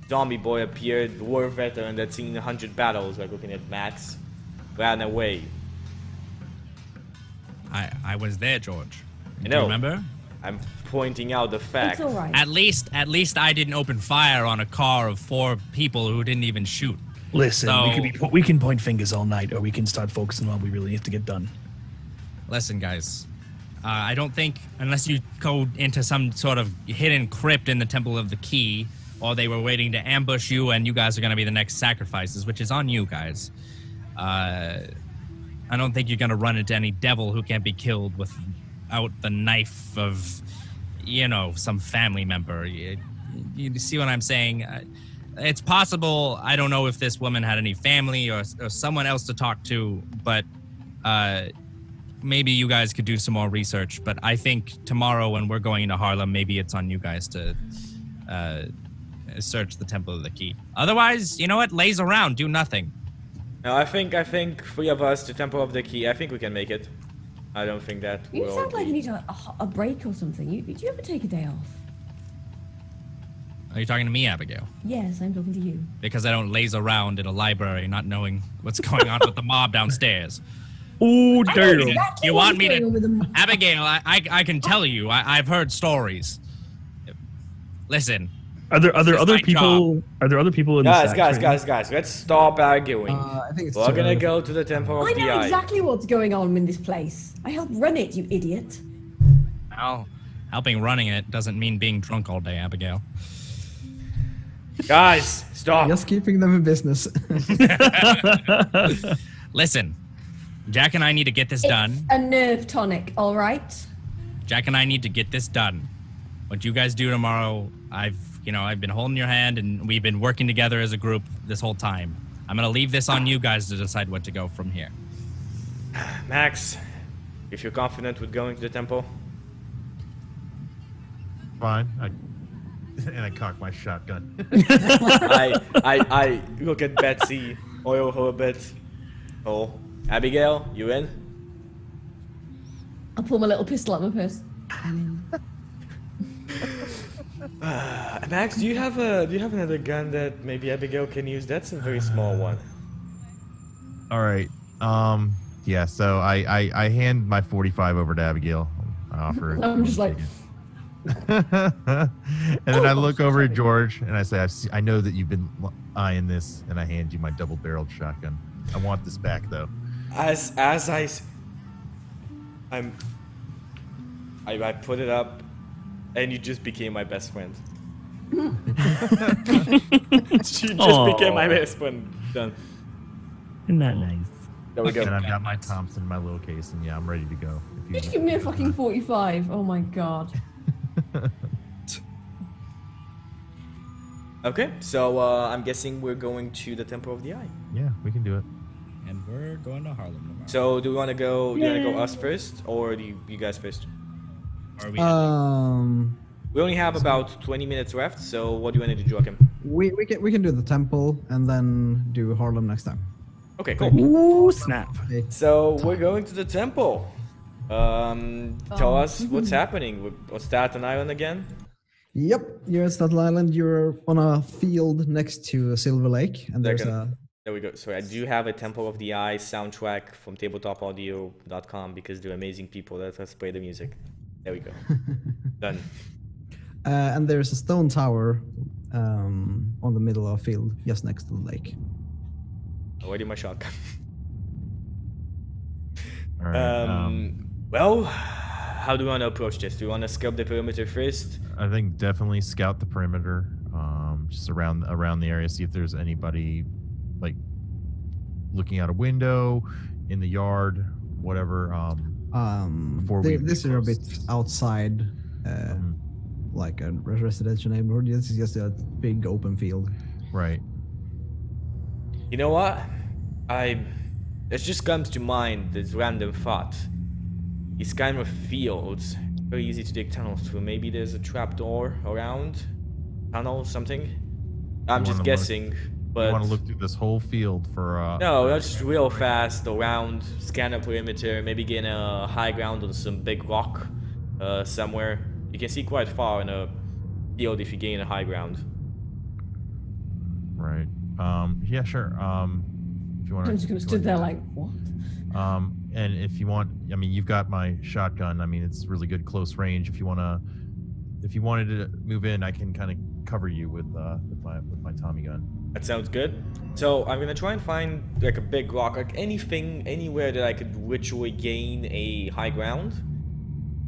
Zombie Boy appeared, war veteran that's seen 100 battles, like looking at Max, ran away. I was there, George. I Do know. you remember? I'm pointing out the fact. It's all right. At least I didn't open fire on a car of 4 people who didn't even shoot. Listen, So- we can point fingers all night, or we can start focusing on what we really have to get done. Listen, guys. I don't think, unless you go into some sort of hidden crypt in the Temple of the Key, or they were waiting to ambush you and you guys are going to be the next sacrifices, which is on you guys. I don't think you're going to run into any devil who can't be killed without the knife of, some family member. You see what I'm saying? It's possible, I don't know if this woman had any family or someone else to talk to, but maybe you guys could do some more research. But I think tomorrow when we're going into Harlem, maybe it's on you guys to search the Temple of the Key. Otherwise, you know what? Laze around, do nothing. No, I think 3 of us to Temple of the Key. I think we can make it. I don't think that You will sound like be- you need a break or something. Did you ever take a day off? Are you talking to me, Abigail? Yes, I'm talking to you. Because I don't laze around in a library not knowing what's going on with the mob downstairs. Oh, I know damn. exactly You what's want me going on with to... them. Abigail, I can tell you. I've heard stories. Listen. Are there This is other my people? Are there other people in Guys, the guys, let's stop arguing. I think it's We're too gonna early. go to the Temple of I the know Eye. exactly what's going on in this place. I helped run it, you idiot. Well, helping running it doesn't mean being drunk all day, Abigail. Guys, stop. Just keeping them in business. Listen. Jack and I need to get this It's done. a nerve tonic, all right? Jack and I need to get this done. What you guys do tomorrow, I've been holding your hand and we've been working together as a group this whole time. I'm gonna leave this on you guys to decide what to go from here. Max, if you're confident with going to the temple, Fine. And I cock my shotgun. I look at Betsy, oil her a bit. Oh, Abigail, you in? I'll pull my little pistol out of my purse. I'm in. Max, do you have another gun that maybe Abigail can use? That's a very small one. All right. Yeah. So I hand my 45 over to Abigail. I offer it. I'm just like, and then I look over at George and I say, I know that you've been eyeing this, and I hand you my double-barreled shotgun. I want this back, though. I put it up, and you just became my best friend. She just became my best friend. Done. Isn't that nice? There we And go. I've got my Thompson in my little case, and yeah, I'm ready to go. you just give me a fucking 45. Oh my god. Okay, so I'm guessing we're going to the Temple of the Eye. Yeah, we can do it. And we're going to Harlem tomorrow. So do we want to go? Do you want to go us first, or do you guys first? Are we We only have about 20 minutes left. So what do you want to do, Joakim? we can do the temple and then do Harlem next time. Okay, cool. Ooh, snap. Okay. So we're going to the temple. Tell us what's happening. We're Staten Island again. Yep, you're at Staten Island. You're on a field next to Silver Lake, and there's Second. a There we go. So I do have a Temple of the Eye soundtrack from tabletopaudio.com because they're amazing people. Let us play the music. There we go. Done. and there's a stone tower on the middle of a field just next to the lake. Already my shotgun. All right. Well, how do we want to approach this? Do we want to scope the perimeter first? I think definitely scout the perimeter, just around the area, see if there's anybody like looking out a window, in the yard, whatever. Before we This is a bit close. outside, like a residential neighborhood. This is just a big open field. Right. You know what? It just comes to mind this random thought. These kind of fields, very easy to dig tunnels through. Maybe there's a trap door around, tunnel, something. I'm You just wanna guessing, You but want to look through this whole field for no, that's real fast around, scan the perimeter, maybe get a high ground on some big rock somewhere. You can see quite far in a field if you gain a high ground. Right. Yeah, sure. If you want I'm just gonna stood there like, what? And if you want, I mean, you've got my shotgun. I mean, it's really good close range. If you wanted to move in, I can kind of cover you with my Tommy gun. That sounds good. So I'm gonna try and find like a big rock, like anything, anywhere that I could ritually gain a high ground,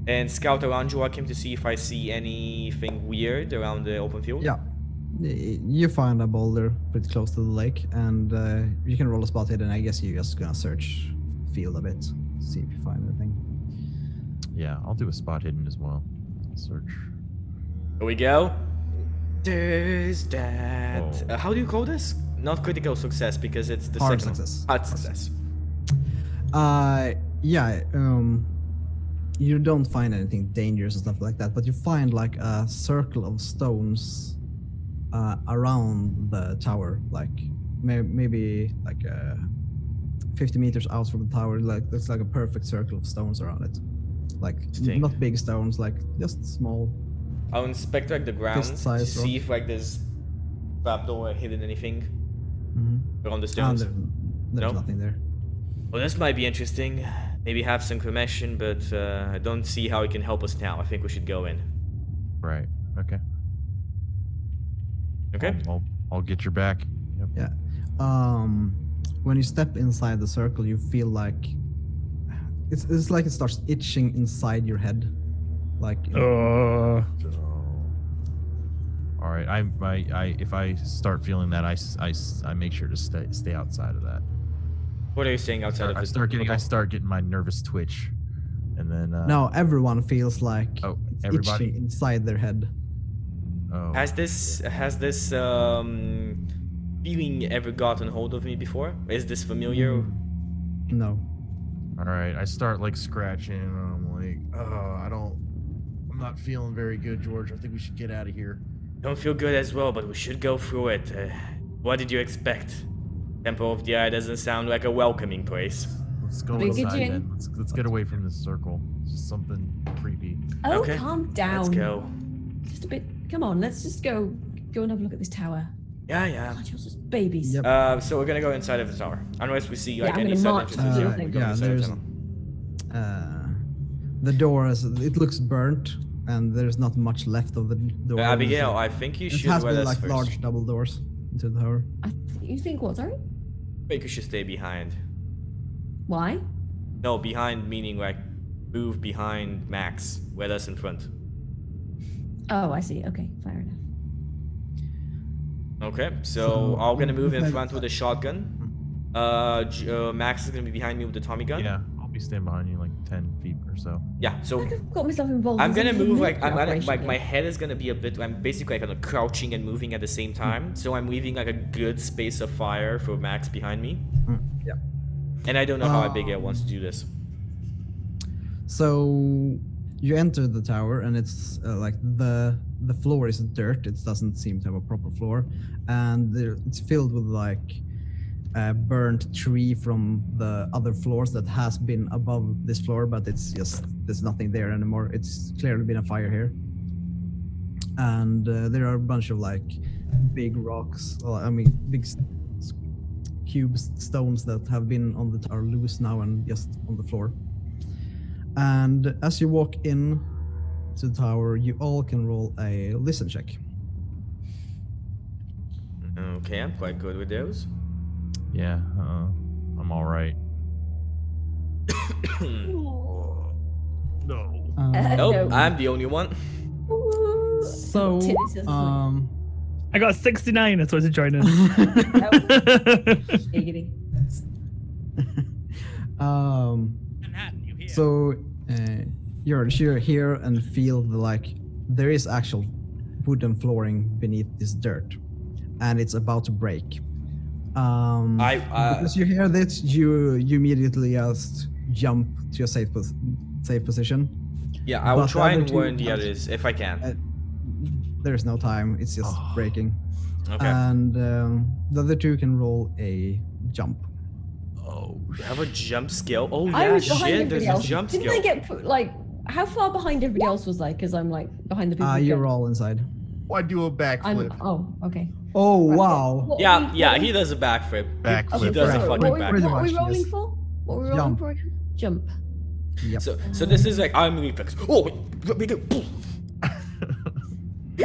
and scout around Joakim to see if I see anything weird around the open field. Yeah. You find a boulder pretty close to the lake, and you can roll a spot hidden. I guess you're just gonna search field a bit, see if you find anything. Yeah, I'll do a spot hidden as well. Search. Here we go. There's that. Whoa. How do you call this? Not critical success because it's the Hard second success. Hard success. Yeah. You don't find anything dangerous and stuff like that, but you find like a circle of stones around the tower, like maybe like 50 meters out from the tower. Like there's like a perfect circle of stones around it, like not big stones, like just small. I'll inspect like the ground to size see if like there's trapdoor hidden anything around the And stones. there's No? nothing there. Well, this might be interesting. Maybe have some information, but I don't see how it can help us now. I think we should go in. Right. Okay. Okay. I'll get your back. Yep. Yeah. When you step inside the circle, you feel like it's like it starts itching inside your head, like. All right. I if I start feeling that, I make sure to stay outside of that. What are you saying outside of I this? start getting my nervous twitch, and then No, everyone feels like it's everybody? itching inside their head. Oh. Has this feeling ever gotten hold of me before? Is this familiar? No. All right. I start like scratching, and I'm like, I'm not feeling very good, George. I think we should get out of here. Don't feel good as well, but we should go through it. What did you expect? Temple of the Eye doesn't sound like a welcoming place. Let's go inside then. Let's get away from this circle. It's just something creepy. Oh, Okay, calm down. Let's go. Just a bit. Come on, let's just go and have a look at this tower. Yeah. God, you're just babies. Yep. So we're gonna go inside of the tower. Unless we see like I'm any gonna sudden march entrances. through Yeah, the we go Yeah, inside of the there's tunnel. the door it looks burnt, and there's not much left of the door. Abigail, I think you It should has let been us like first. large double doors into the tower. You think what? Sorry. I think you should stay behind. Why? No, behind meaning like move behind Max, with us in front. Oh, I see. Okay, fair enough. Okay, so So, I'm gonna move in okay. front with a shotgun. Max is gonna be behind me with the Tommy gun. Yeah, I'll be standing behind you like 10 feet or so. Yeah. So I've got myself involved. I'm in gonna some move like military operation my here. head is gonna be a bit. I'm basically kind of crouching and moving at the same time. So I'm leaving like a good space of fire for Max behind me. Yeah. And I don't know how Abigail wants to do this. So you enter the tower, and it's like the floor is dirt. It doesn't seem to have a proper floor, and it's filled with like a burnt tree from the other floors that has been above this floor, but it's just there's nothing there anymore. It's clearly been a fire here, and there are a bunch of like big rocks. Well, I mean, big cubes, stones that have been on the tower loose now and just on the floor. And as you walk in to the tower, you all can roll a listen check. Okay, I'm quite good with those. Yeah, I'm all right. Nope, No. I'm the only one. So, I got 69. That's why I joined in. Giggity. Manhattan, you hear? So you're here and feel there is actual wooden flooring beneath this dirt, and it's about to break. Because you hear this, you immediately just jump to your safe position. Yeah, I will But try the and other two warn the have- others if I can. there's no time. It's just breaking. Okay. And the other two can roll a jump. You have a jump skill? Oh I yeah, was behind shit, everybody there's a else. jump Didn't skill. I get put, like, how far behind everybody else was I? Because I'm like behind the people. who You're get- all inside. Why do a backflip? Oh, okay. Oh Right, wow! what Yeah, are we- yeah, what are he we- does a backflip. Backflip. He does a Right. fucking What are we, backflip. Pretty what are we much, rolling yes. for? What are we rolling Jump. for again? Jump. Yep. So this is like I'm reflex. Oh wait, let me go.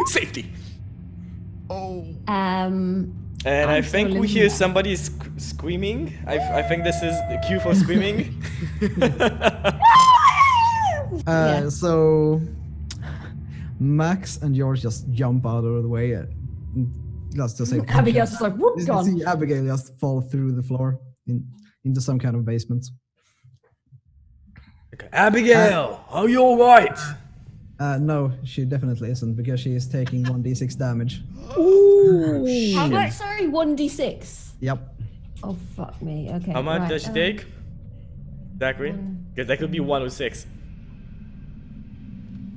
Safety. Oh. And I I'm think so we hear limbo. somebody screaming. I think this is the cue for screaming. Yeah. So Max and George just jump out of the way. Just to say, Abigail's just like, whoop, you gone. see Abigail just fall through the floor into some kind of basement. Abigail, are you alright? No, she definitely isn't because she is taking 1d6 damage. How much? Sorry, 1d6. Yep. Oh, fuck me. Okay. How much right, does she take? Zachary? Because that could be 106.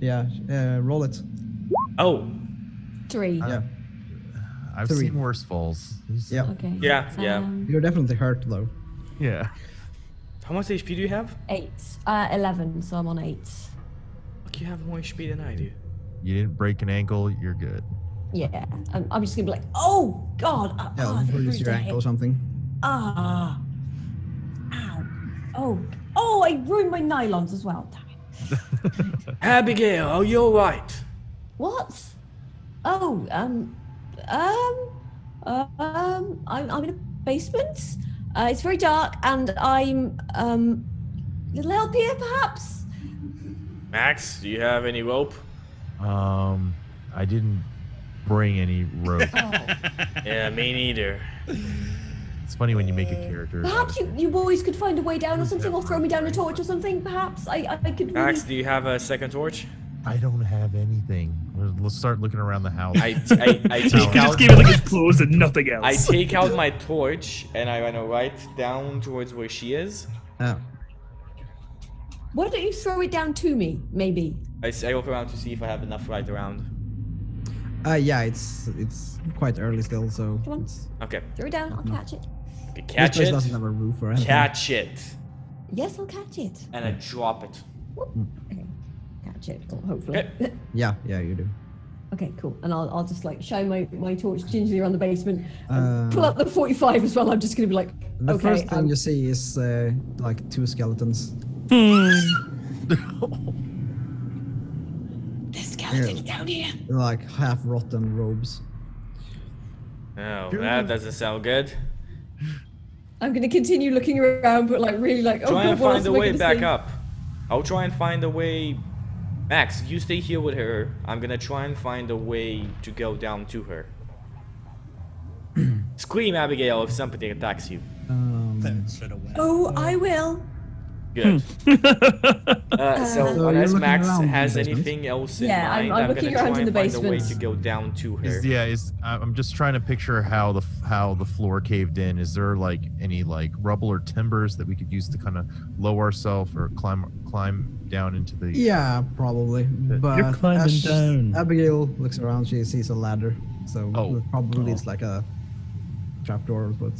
Yeah. Roll it. Oh, 3. Yeah. I've 3. seen worse falls. Yeah. Okay. Yeah, yeah. You're definitely hurt though. Yeah. how much HP do you have? 8. 11, so I'm on 8. Fuck, you have more HP than I do. You didn't break an ankle. You're good. Yeah. I'm just gonna be like, oh, God. Yeah, I bruise bruised your a ankle or hip. something. Ah. Ow. Oh. Oh, I ruined my nylons as well. Damn it. Abigail, are you alright? What? Oh, I'm in a basement. It's very dark, and I'm little help here, perhaps. Max, do you have any rope? I didn't bring any rope. Oh, Yeah, me neither. It's funny when you make a character. perhaps you boys could find a way down or something, or throw me down a torch or something. Perhaps I could. Max, Really... do you have a second torch? I don't have anything. Let's start looking around the house. I take You just out. gave it like his clothes and nothing else. I take out my torch and I run right down towards where she is. Why don't you throw it down to me? Maybe. I look around to see if I have enough right around. Yeah, it's quite early still, so Come on. it's, Okay, Throw it down. I'll catch it. okay, this catch place it, doesn't have a roof or anything. catch it, Yes, I'll catch it. and I drop it. Okay. Catch it. Well, hopefully. Okay. Yeah, you do. Okay, cool. And I'll just like shine my torch gingerly around the basement. Uh, And pull up the 45 as well. I'm just gonna be like, The okay. first thing you see is like 2 skeletons. There's skeletons down here. Like half rotten robes. Oh, that doesn't sound good. I'm gonna continue looking around, but like really like, oh Try god, and what else find a am I way gonna back see? up. I'll try and find a way. Max, you stay here with her. I'm gonna try and find a way to go down to her. Scream, Abigail, if something attacks you. Thanks for the win. Oh, I will. Good. So So unless you're looking Max around in the has basement? anything else in Yeah, mind, I'm I'm looking gonna around try in and the find a way basement. to go down to her. I'm just trying to picture how the floor caved in. Is there like any like rubble or timbers that we could use to kind of lower ourselves or climb down into the? Yeah, probably. But climbing as down. Abigail looks around, she sees a ladder. So Oh. it probably it's like a trapdoor, but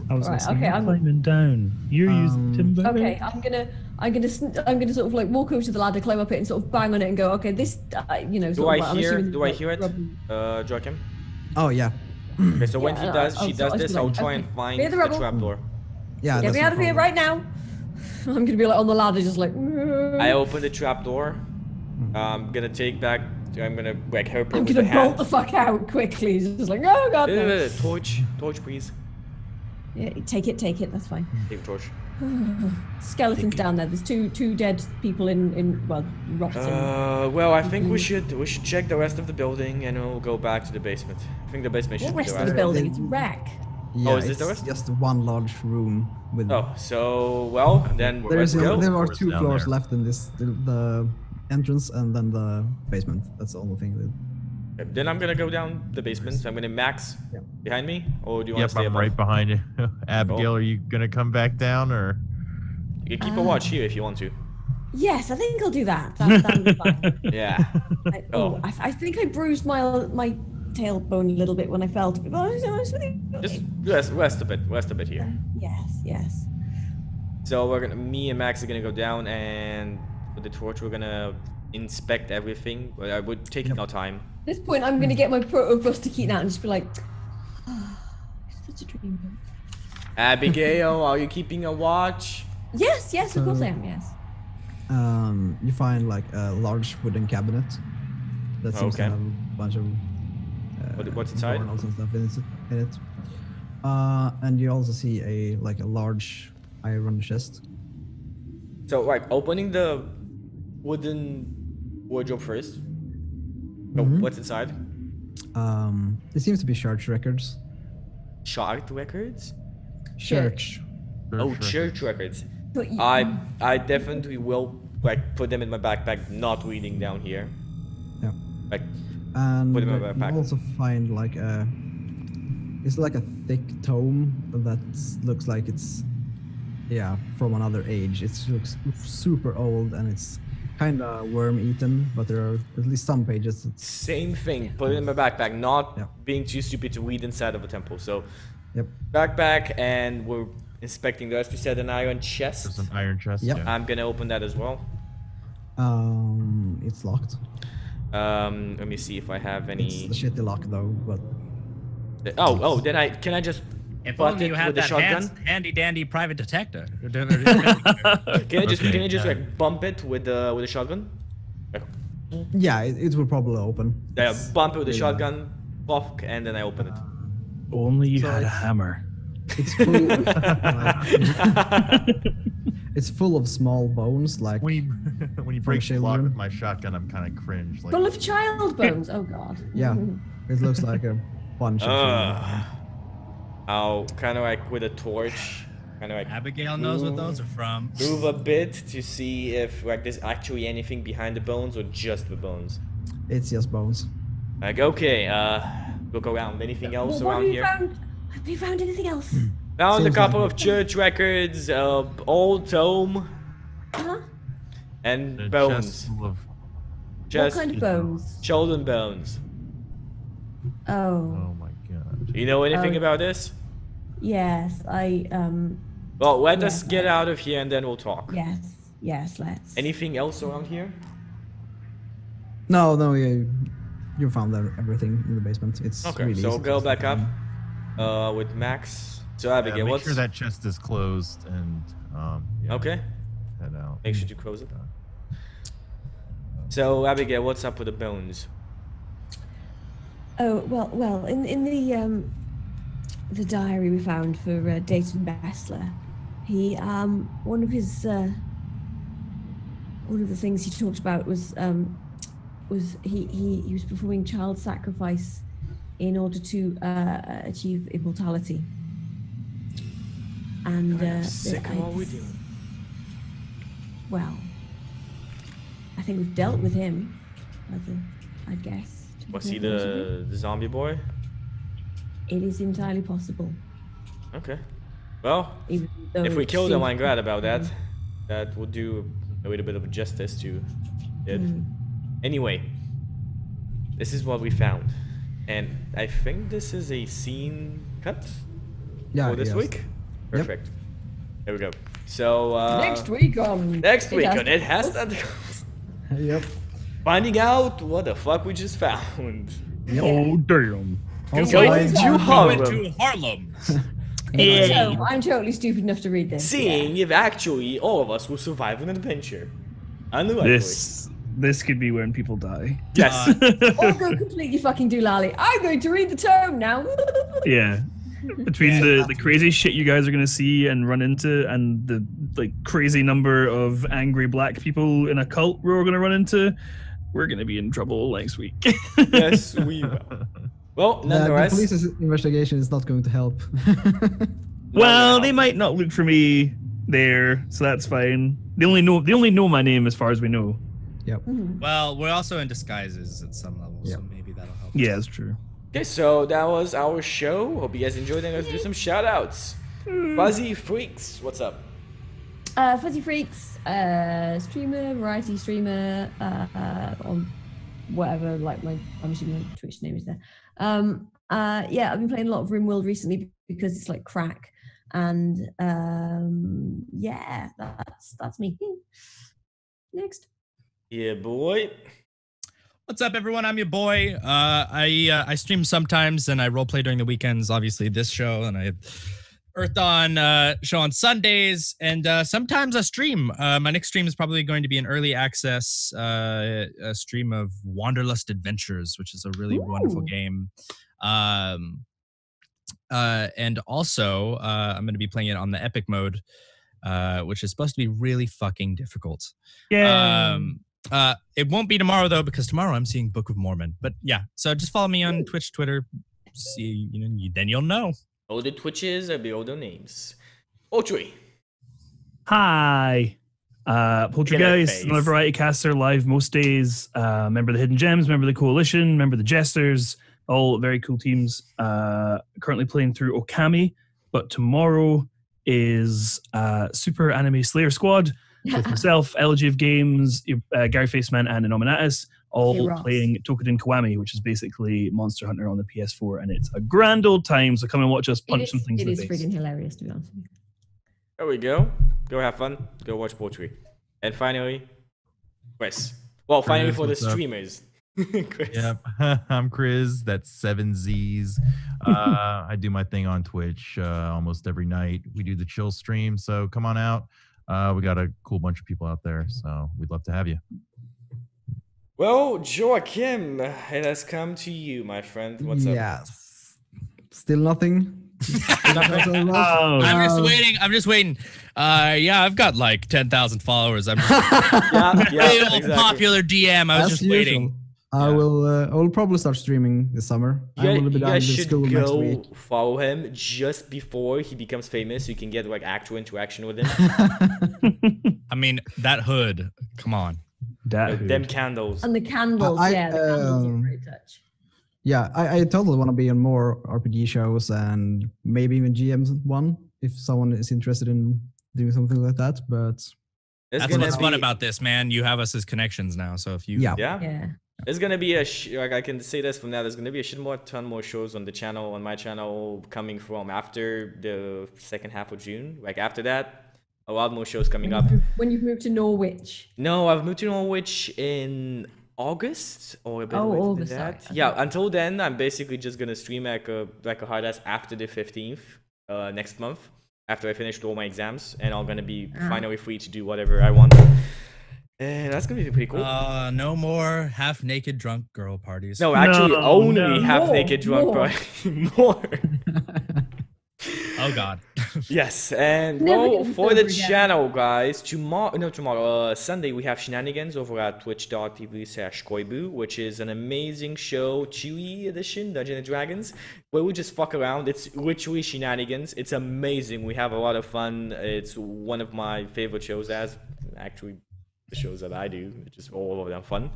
I was Right, listening. okay, You're I'm- climbing down. You're using timber. Okay, I'm gonna sort of like walk over to the ladder, climb up it, and sort of bang on it and go, okay, this, you know. Do Sort I of, like, I'm hear? assuming, Do I like, hear it, rubble- Joakim? oh yeah, Okay, so when Yeah, he no, does, I'll- she I'll does just this. be like, I'll try okay, and find clear the the rubble. trapdoor. yeah. Get that's me no out of here problem. right now. I'm gonna be like on the ladder, just like. I open the trapdoor. I'm gonna take back. I'm gonna like help her I'm with gonna the bolt hand. the fuck out quickly. Just like, oh god. No. Torch, please. Yeah, take it. That's fine. Take the torch. Skeletons down there. There's two dead people in well, rotting. Well, I think we should check the rest of the building and we'll go back to the basement. I think the basement should What be rest the of the rest. building? It's a wreck. Yeah, is this the it's rest? just one large room with. Oh, so well then let's go. There are Doors 2 down floors there. left in this: the entrance and then the basement. That's the only thing. Then I'm gonna go down the basement. So I'm gonna Max Yep. behind me, or do you want Yep, to stay I'm above? right behind you. Abigail, Oh. are you gonna come back down or? You can keep a watch here if you want to. Yes, I think I'll do that. That'll be fine. Yeah. I think I bruised my tailbone a little bit when I fell. Just rest a bit here. Yes. So me and Max are gonna go down, and with the torch, we're gonna inspect everything. We're taking our time. At this point, I'm gonna get my proto-buster key out and just be like, it's such a dream. Abigail, are you keeping a watch? Yes, of course I am. Yes. You find like a large wooden cabinet that seems to have a bunch of what's inside? journals and stuff in it. And you also see a large iron chest. So, opening the wooden wardrobe first. So, what's inside? It seems to be church records. Chart records? Church. Church records. But I definitely will put them in my backpack, not reading down here. Yeah. Put And them in my you backpack. also find it's like a thick tome that looks like it's from another age. It looks super old and it's kind of worm-eaten, but there are at least some pages. Same thing. Put it in my backpack, not being too stupid to read inside of a temple. So, backpack, and we're inspecting the rest. We said an iron chest. There's an iron chest. Yep. Yeah. I'm gonna open that as well. It's locked. Let me see if I have any. It's a shitty lock though, but. Then can I just If butt only it you with had the that shotgun? handy dandy private detector. Can I just Okay, bump it with the shotgun? Yeah, it will probably open. Yeah, bump it with the shotgun, pop, and then I open it. Only you had a hammer. It's full. It's full of small bones, like When you break the lock children. with my shotgun, I'm kind of cringe. Like, full of child bones. Oh God. yeah, it looks like a bunch of. I'll kind of with a torch, Abigail knows what those are from. move a bit to see if there's actually anything behind the bones or just the bones. It's just bones. Look around. Anything else Well, what around have you here? found? Have you found anything else? Found a Seems couple like of church records, old tome, Huh? and a bones. chest full of. Just What kind of bones? children bones. Oh, Oh my god. Do you know anything about this? yes. Well, let us Yes, get out of here and then we'll talk. Yes. Let's. Anything else around here? No, you found everything in the basement. It's Okay, really so easy go to back up find. with Max. So Abigail, Make what's sure that chest is closed and okay? head out. Make sure to close it. So Abigail, what's up with the bones? Oh well. In the diary we found for Dayton Bessler, he one of the things he talked about was he was performing child sacrifice in order to achieve immortality. And Sick I- of what we do. well, I think we've dealt with him, I guess. Was he the zombie boy? It is entirely possible. Okay. Well, Even though if we it killed him, seems- I'm glad about that. That would do a little bit of justice to it. Anyway, this is what we found. And I think this is a scene cut for this yes. week. Perfect. There we go. So, Next week on It Has Tentacles. Yep. Finding out what the fuck we just found. Oh damn! Also, Going I- to Went Harlem. to Harlem. So I'm totally stupid enough to read this. Seeing if actually all of us will survive an adventure. I knew This could be when people die. Yes. Or go completely fucking doolally. I'm going to read the tome now. Yeah. Between the crazy shit you guys are gonna see and run into, and the crazy number of angry black people in a cult we're gonna run into, we're gonna be in trouble next week. Yes, we will. Well, the nonetheless. police's investigation is not going to help. Well, they might not look for me there, so that's fine. They only know my name as far as we know. Yep. Well, we're also in disguises at some level, so Yep. maybe that'll help. Yeah, that's true. Okay, so that was our show. Hope you guys enjoyed it. Let's do some shout outs. FuzzyFreaks, what's up? FuzzyFreaks, streamer, variety streamer, on whatever, like I'm assuming my Twitch name is there. Yeah, I've been playing a lot of RimWorld recently because it's like crack, and yeah, that's me. Next. Yeah, boy. What's up, everyone? I'm your boy. I stream sometimes and I roleplay during the weekends. Obviously, this show, and I have Earth On show on Sundays, and sometimes I stream. My next stream is probably going to be an early access a stream of Wanderlust Adventures, which is a really wonderful game. And also, I'm going to be playing it on the epic mode, which is supposed to be really fucking difficult. Yeah. It won't be tomorrow though, because tomorrow I'm seeing Book of Mormon. But yeah, so just follow me on Twitch, Twitter. See, then you'll know. All the Twitches are below their names. Poultry. Hi. PoultreeGeist, another variety caster, live most days. Member of the Hidden Gems, member of the Coalition, member of the Jesters, all very cool teams. Currently playing through Okami, but tomorrow is Super Anime Slayer Squad with myself, Elegy of Games, Gary Faceman, and Inominatus, all playing Tokuden Kiwami, which is basically Monster Hunter on the PS4, and it's a grand old time, so come and watch us punch some things in the face. It is friggin' hilarious, to be honest with you. There we go. Go have fun. Go watch Poultry. And finally, Chris. Well, finally for the streamers. Chris. Yep. I'm Chriz. That's 7 Z's. I do my thing on Twitch almost every night. We do the chill stream, so come on out. We got a cool bunch of people out there, so we'd love to have you. Well, Joakim, it has come to you, my friend. What's up? Yes. Still nothing. I'm just waiting. Yeah, I've got like 10,000 followers. I'm just exactly. popular DM. I was just waiting. I will probably start streaming this summer. You guys should go follow him just before he becomes famous, so you can get like actual interaction with him. I mean, that hood. Come on. Them candles. And the candles, the candles are a great touch. Yeah, I totally want to be on more RPG shows and maybe even GM's one if someone is interested in doing something like that. But that's what's fun about this, man. You have us as connections now, so if you yeah. There's gonna be like I can say this from now. There's gonna be a ton more shows on the channel, on my channel, coming from after the second half of June. Like after that, a lot more shows coming up. When you've moved to Norwich. No, I've moved to Norwich in August or a bit later than that. Sorry. Yeah, until then, I'm basically just gonna stream like a hard ass after the 15th next month, after I finished all my exams, and I'm gonna be finally free to do whatever I want. And that's gonna be pretty cool. No more half-naked drunk girl parties. No, actually, only half-naked drunk parties. More. Oh God. Yes, and for the channel, guys, Sunday we have Shenanigans over at twitch.tv/koibu, which is an amazing show, Chewy edition, Dungeons and Dragons, where we just fuck around. It's literally shenanigans. It's amazing. We have a lot of fun. It's one of my favorite shows, as actually the shows that I do, just all of them fun.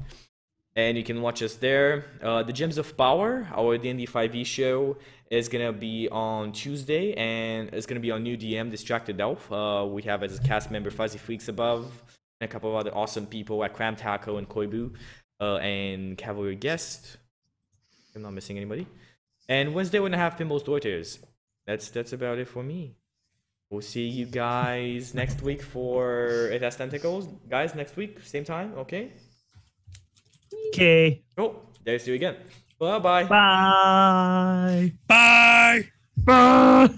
And you can watch us there. The Gems of Power, our D&D 5e show, is gonna be on Tuesday, and it's gonna be on new DM, Distracted Elf. We have as a cast member FuzzyFreaks above, and a couple of other awesome people at Cram Taco and Koibu, and Cavalry Guest. I'm not missing anybody. And Wednesday we're gonna have Pimble's Daughters. That's about it for me. We'll see you guys next week for It Has Tentacles. Guys, next week, same time, okay? Okay. Oh, there's you again. Bye-bye. Bye. Bye. Bye.